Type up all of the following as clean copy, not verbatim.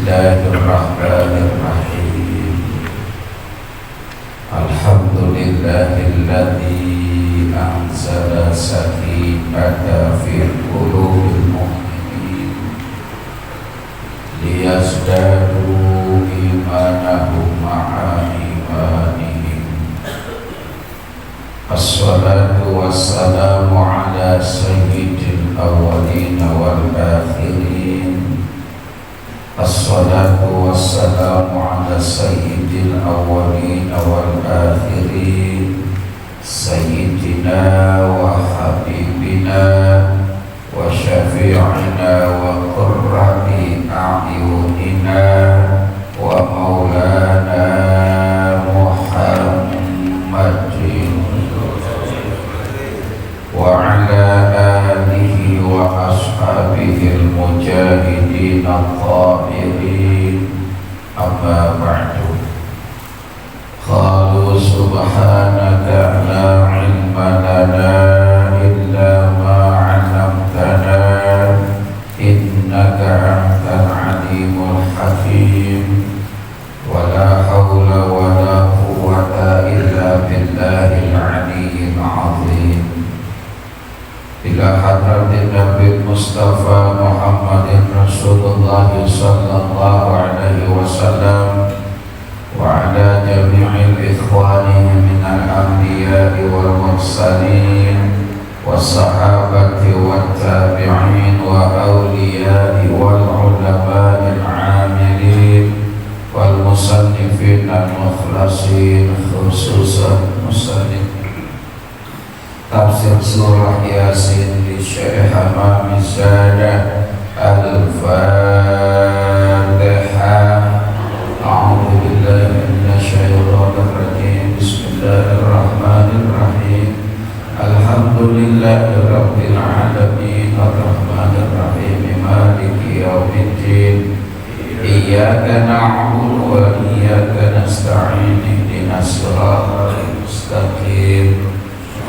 Bismillahirrahmanirrahim. Alhamdulillahilladzi anzala sakinata fi qulubil mu'minin liyazdadu imanahum ma'a imanihim. Assalatu wassalamu ala sayyidil awwalin wal akhirin. Assalatu wassalamu ala sayyidil awwalin wal akhirin, sayyidina wa habibina wa syafi'ina wa qurrati a'yunina wa maulana Muhammadin wa ala alihi wa ashabihi al-mujahidin al-tahirin. Amma ba'du. Qalu subhanaka la ilma lana illa ma 'allamtana innaka antal alimul hakim. Wa la hawla wa la quwwata illa billahil aliyyil azim. Ila hadratin Nabi Mustafa Muhammadin Rasulullah sallallahu alaihi wasallam wa ala jami'il ikhwanihi minal anbiya'i wal mursalin was sahabati wat tabi'in wa awliya'i wal ulama'il 'amilin wal musannifin al mukhlasin, khususan musannif Tafsir Surah Yasin di Syekh Hamam Zada. Al-Fatihah. A'udzu billahi minasyaitonir rajim. Bismillahirrahmanirrahim. Alhamdulillahi rabbil alamin arrahmanir rahim maliki yaumiddin. Iyyaka na'budu wa iyyaka nasta'in ihdinas siratal mustaqim.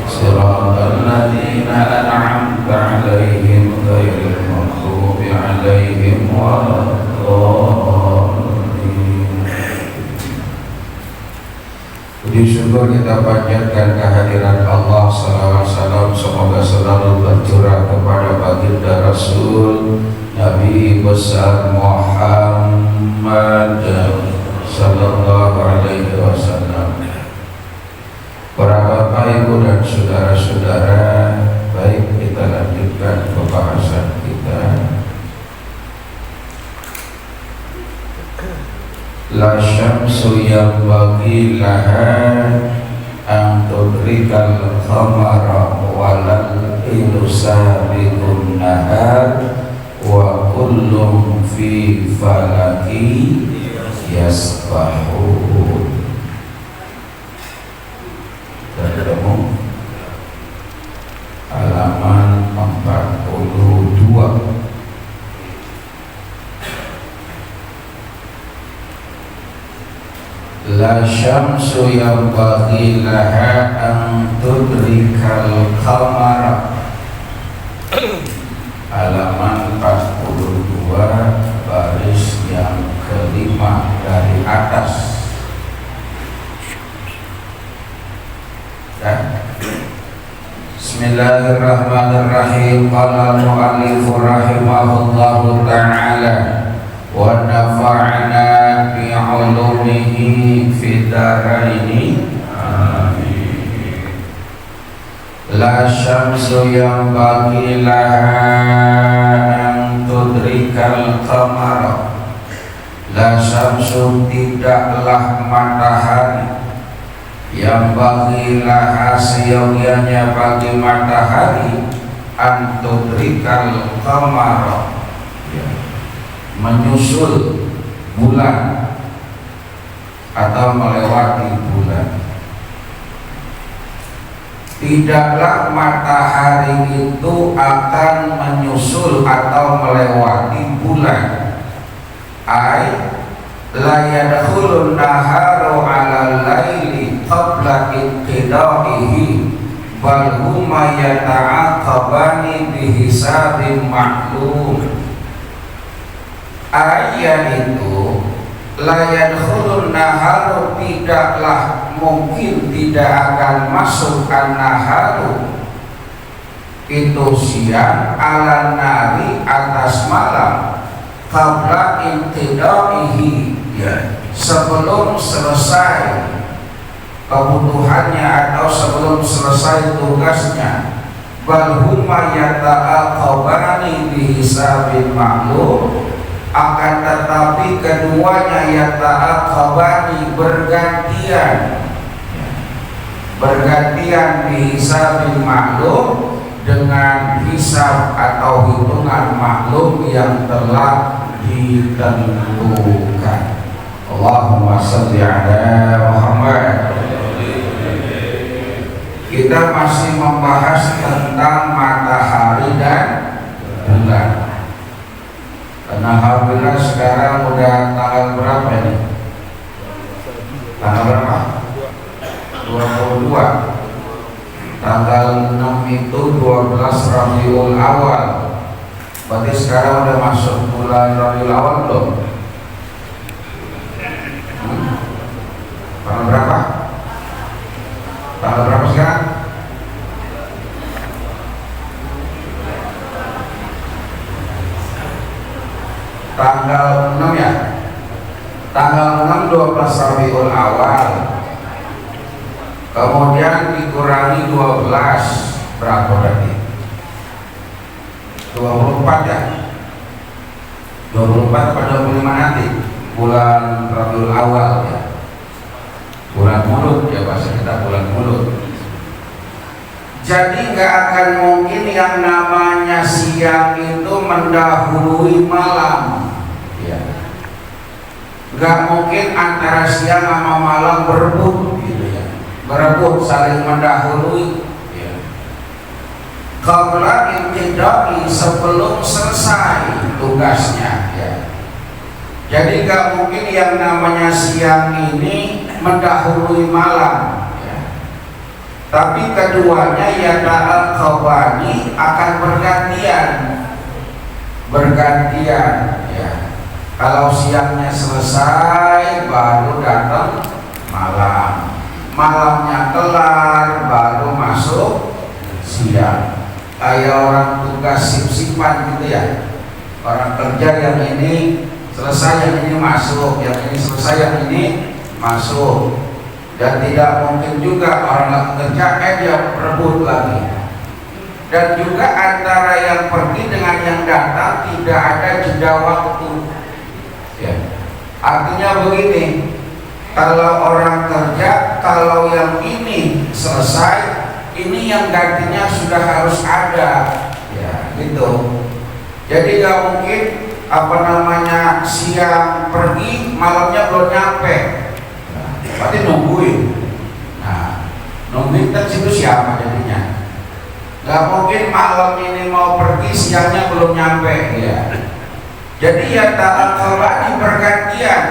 Siratal ladzina an'amta 'alaihim ghairil maghdubi 'alaihim waladdallin. Puji syukur kita panjatkan kehadiran Allah. Salawat salam semoga selalu tercurah kepada baginda Rasul Nabi besar Muhammad sallallahu alaihi wasallam. Para bapak, ibu dan saudara-saudara, baik, kita lanjutkan pembahasan kita. La syamsu yanbaghi laha an tudrikal qamara walal lailu sabiqun nahar wa kullun fi falaki yasbahun. Ketemu halaman 42. La syamsu yanbaghi laha an tudrikal qamara. Halaman 42, baris yang kelima dari atas. Bismillahirrahmanirrahim. Qala al-mu'allifu rahimahullahu ta'ala wa nafa'ana bi 'ulumihi fid dharaini amin. La syamsu yanbaghi laha an tudrikal qamara. La syamsu tidaklah matahari yang bagilah seyogianya bagi matahari antudrikal qamara, ya, menyusul bulan atau melewati bulan. Tidaklah matahari itu akan menyusul atau melewati bulan. La yadkhulun naharu 'alal laili qabla inqida'ihi bal huma yata'aqabani bihisabin ma'lum. ayat itu layan khulun naharu, tidaklah mungkin tidak akan masuk an-naharu itu siang ala nari atas malam qabla intidaihi, ya, sebelum selesai kebutuhannya atau sebelum selesai tugasnya. Bal huma yata'aqabani bihisabin ma'lum, akan tetapi keduanya yata'aqabani bergantian bihisabin ma'lum, dengan hisab atau hitungan maklum yang telah ditentukan. Allahumma shalli ala Muhammad. Kita masih membahas tentang matahari dan bulan. Karena alhamdulillah sekarang udah tanggal berapa ini? Tanggal berapa? 22. Tanggal 6 itu 12 Rabiul Awal. Berarti sekarang udah masuk bulan Rabiul Awal belum? Tanggal berapa? Tanggal berapa sekarang? Tanggal 6 ya? Tanggal 6 12 Rabiul Awal. Kemudian dikurangi 12, berapa berarti? 24 ya? 24 pada 25 nanti bulan Rabiul Awal ya. Bulan mulut ya, bahasa kita bulan mulut. Jadi nggak akan mungkin yang namanya siang itu mendahului malam ya. Nggak mungkin antara siang sama malam berebut gitu ya, berebut saling mendahului ya. Qabla intidai, sebelum selesai tugasnya ya. Jadi gak mungkin yang namanya siang ini mendahului malam ya. Tapi keduanya ya ta'aqabani, akan bergantian ya. Kalau siangnya selesai baru datang malam, malamnya kelar baru masuk siang. Kayak orang tugas sip-sipan gitu ya, orang kerja yang ini selesai, yang ini masuk, yang ini selesai, yang ini masuk. Dan tidak mungkin juga orang kerja dia berebut lagi. Dan juga antara yang pergi dengan yang datang tidak ada jeda waktu ya. Artinya begini, kalau orang kerja, kalau yang ini selesai, ini yang gantinya sudah harus ada ya, gitu. Jadi gak mungkin siang pergi malamnya belum nyampe, berarti nungguin. Nah, nungguin kan situ siapa jadinya? Gak mungkin malam ini mau pergi siangnya belum nyampe ya. Jadi ya ta'aqabani, bergantian.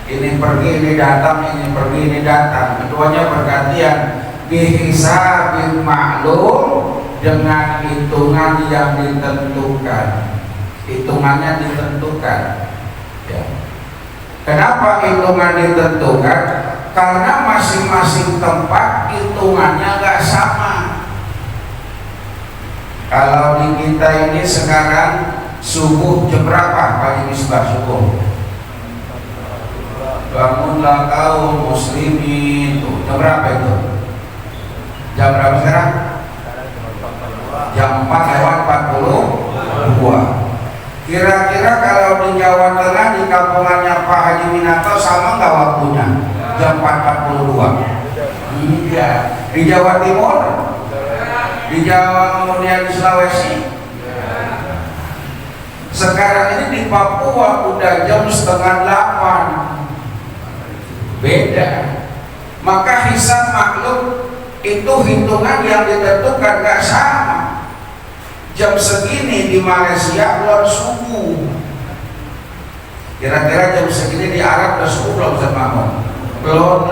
Ini pergi, ini datang, ini pergi, ini datang. Keduanya bergantian. Bihisabin ma'lum, dengan hitungan yang ditentukan. Hitungannya ditentukan ya. Kenapa hitungan ditentukan? Karena masing-masing tempat hitungannya gak sama. Kalau di kita ini sekarang subuh jam berapa Pak Misbah subuh? Bangunlah kaum muslimin, jam berapa itu? Jam berapa sekarang? Jam 4:42. Kira-kira kalau di Jawa Tengah, di kampungannya Pak Haji Minato, sama nggak waktunya? Jam 4:42. Iya. Di Jawa Timur, di Jawa, kemudian di Sulawesi. Sekarang ini di Papua udah jam 7:30. Beda. Maka hisab maklum itu hitungan yang ditentukan gak sama. Jam segini di Malaysia belum subuh. Kira-kira jam segini di Arab udah subuh belum sama? Belum.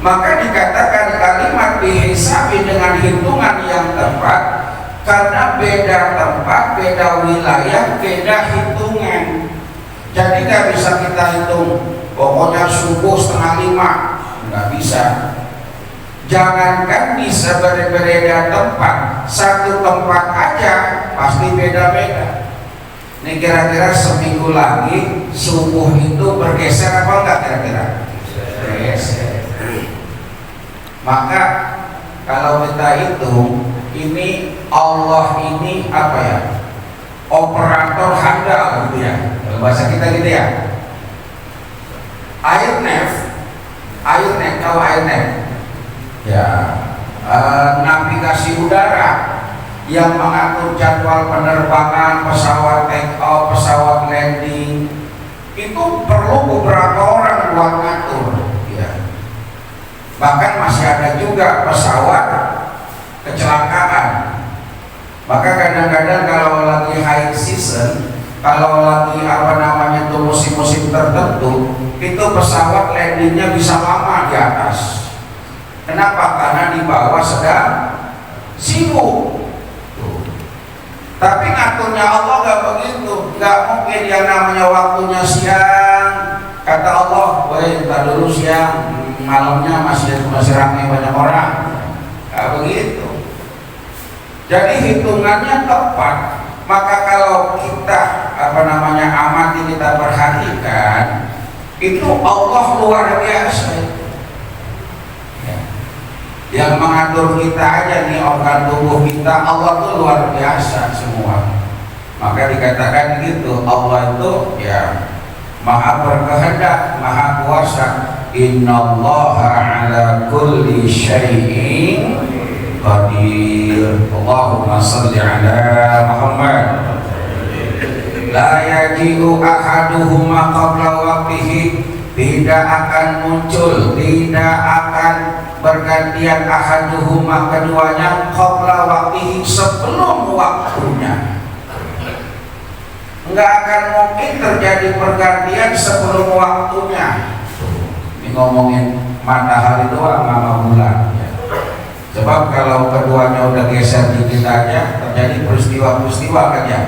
Maka dikatakan kalimat dihisabi dengan hitungan yang tepat karena beda tempat, beda wilayah, beda hitungan. Jadi nggak bisa kita hitung pokoknya subuh 4:30, nggak bisa. Jangankan bisa berbeda tempat, satu tempat aja pasti beda-beda. Ini kira-kira seminggu lagi subuh itu bergeser apa enggak kira-kira? Bergeser. Maka kalau kita hitung, ini Allah ini apa ya? Operator handal gitu ya. Kalau bahasa kita gitu ya. Airnav, tahu Airnav? Ya, navigasi udara yang mengatur jadwal penerbangan pesawat take off, pesawat landing, itu perlu beberapa orang buat ngatur ya. Bahkan masih ada juga pesawat kecelakaan. Maka kadang-kadang kalau lagi high season, kalau lagi apa namanya itu musim-musim tertentu, itu pesawat landingnya bisa lama di atas. Kenapa? Karena di bawah sedang sibuk. Tapi ngaturnya Allah gak begitu, gak mungkin yang namanya waktunya siang. Kata Allah, woi ntar dulu siang, malamnya masih ramai banyak orang. Gak begitu. Jadi hitungannya tepat. Maka kalau kita apa namanya amati, kita perhatikan, itu Allah luar biasa. Yang mengatur kita aja nih, organ tubuh kita, Allah tuh luar biasa semua. Maka dikatakan gitu, Allah itu ya maha berkehendak, maha kuasa. Innallaha ala kulli syai'in qadir. Allahumma shalli ala Muhammad. La yaji'u ahaduhuma qabla waqtihi. Tidak akan muncul, tidak akan bergantian ahaduhuma keduanya qabla waqtihi, sebelum waktunya. Enggak akan mungkin terjadi pergantian sebelum waktunya. Ini ngomongin matahari doang sama bulan ya. Sebab kalau keduanya udah geser dikit aja terjadi peristiwa-peristiwa kan ya.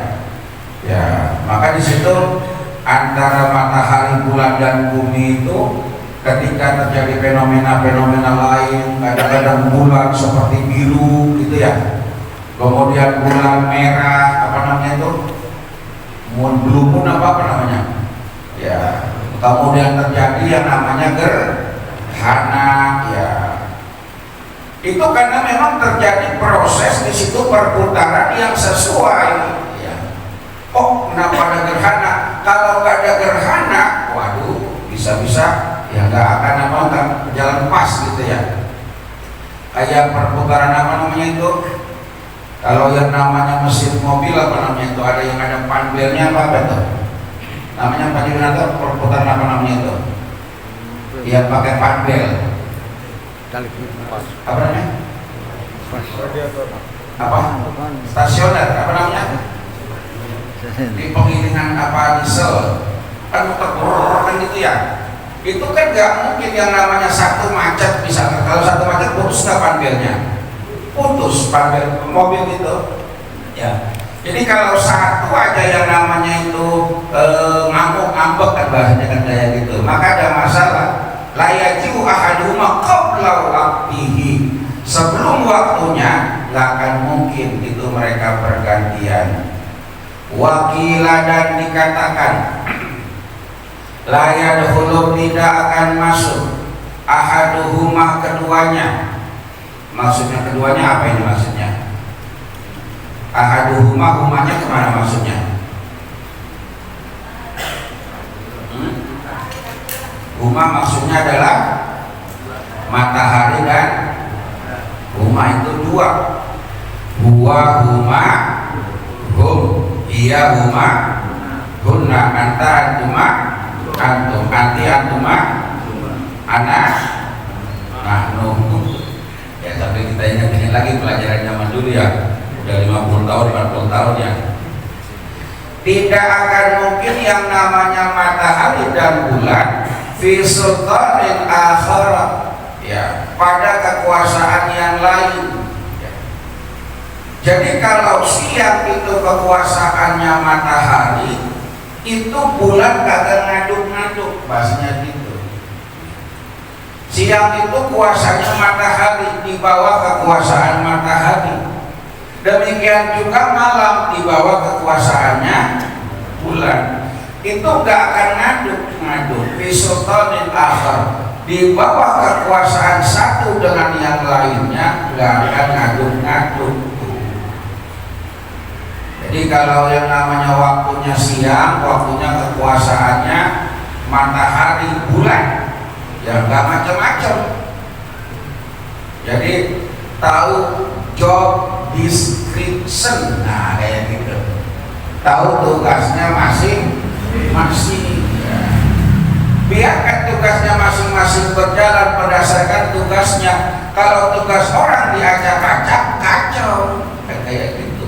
Ya, maka di situ antara matahari, bulan dan bumi itu ketika terjadi fenomena-fenomena lain, kadang-kadang bulan seperti biru gitu ya, kemudian bulan merah, apa namanya itu, blue moon apa namanya ya, kemudian terjadi yang namanya gerhana ya. Itu karena memang terjadi proses di situ perputaran yang sesuai ya. Oh, kenapa ada gerhana? Kalau nggak ada gerhana, waduh, bisa-bisa ya nggak akan nggak jalan pas gitu ya. Kayak perputaran apa namanya itu, kalau yang namanya mesin mobil apa namanya itu, ada yang ada panbelnya apa tuh namanya, apa perputaran apa namanya itu yang pakai panbel apa namanya, apa stasioner apa namanya, di pengiringan apa diesel kan muter kan gitu ya. Itu kan nggak mungkin yang namanya satu macet, misalkan kalau satu macet putus nggak panbelnya, putus panbel mobil itu ya. Jadi kalau satu aja yang namanya itu ngambek kan bahasanya kan kayak gitu, maka ada masalah. La yaji'u ahaduhuma qabla waqtihi, sebelum waktunya nggak akan mungkin itu mereka bergantian. Wakila, dan dikatakan la yadkhulu, tidak akan masuk ahaduhuma, keduanya. Maksudnya keduanya apa ini maksudnya? Ahaduhuma, humanya kemana maksudnya? Huma maksudnya adalah matahari dan huma itu dua. Huwa, huma, hum, iya, huma, hunna, anta, antuma, antum, anti, antuma, anak, nahnu. Ya, sampai kita ingat-ingat lagi pelajaran zaman dulu ya, udah 50 tahun, 40 tahun ya. Tidak akan mungkin yang namanya matahari dan bulan fi sultanin akhar, ya, pada kekuasaan yang lain ya. Jadi kalau siang itu kekuasaannya matahari, itu bulan kagak ngaduk-ngaduk, bahasanya gitu. Siang itu kuasanya matahari, di bawah kekuasaan matahari. Demikian juga malam, di bawah kekuasaannya bulan. Itu gak akan ngaduk-ngaduk. Bisultanin akhar, di bawah kekuasaan satu dengan yang lainnya gak akan ngaduk-ngaduk. Jadi kalau yang namanya waktunya siang, waktunya kekuasaannya matahari bulan, ya gak macam-macam. Jadi tahu job description, nah kayak gitu. Tahu tugasnya masing-masing. Ya. Biarkan tugasnya masing-masing berjalan berdasarkan tugasnya. Kalau tugas orang diacak-acak, kacau. Kayak gitu.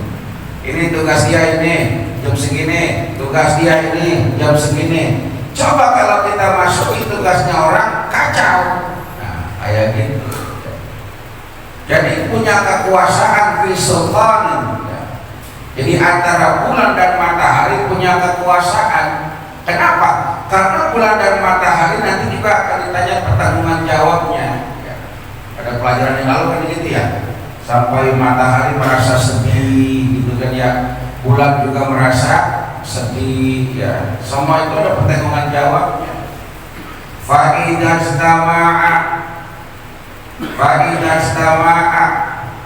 Ini tugas dia ini jam segini, tugas dia ini jam segini. Coba kalau kita masuki tugasnya orang, kacau. Nah, kayak gitu. Jadi punya kekuasaan fisultanin. Jadi antara bulan dan matahari punya kekuasaan. Kenapa? Karena bulan dan matahari nanti juga akan ditanya pertanggungan jawabnya. Pada pelajaran yang lalu kan gitu ya. Sampai matahari merasa sedih, gitu kan ya. Bulan juga merasa sedih, ya. Semua itu ada pertanggungan jawabnya. Fa'idah istama'a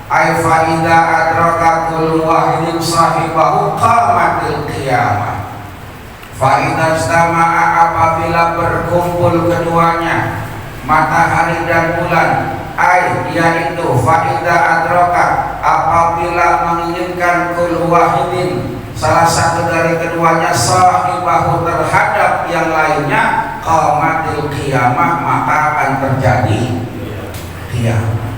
ay fa'idah adraka kullu wahidin sahibahu qamatil qiyamah. Fa'idah istama'a, apabila berkumpul keduanya, matahari dan bulan, ay yaitu fa'idah adraka, apabila menginginkan kullu wahidin, salah satu dari keduanya, sahibahu terhadap yang lainnya, qamatil qiyamah, maka akan terjadi kiamat.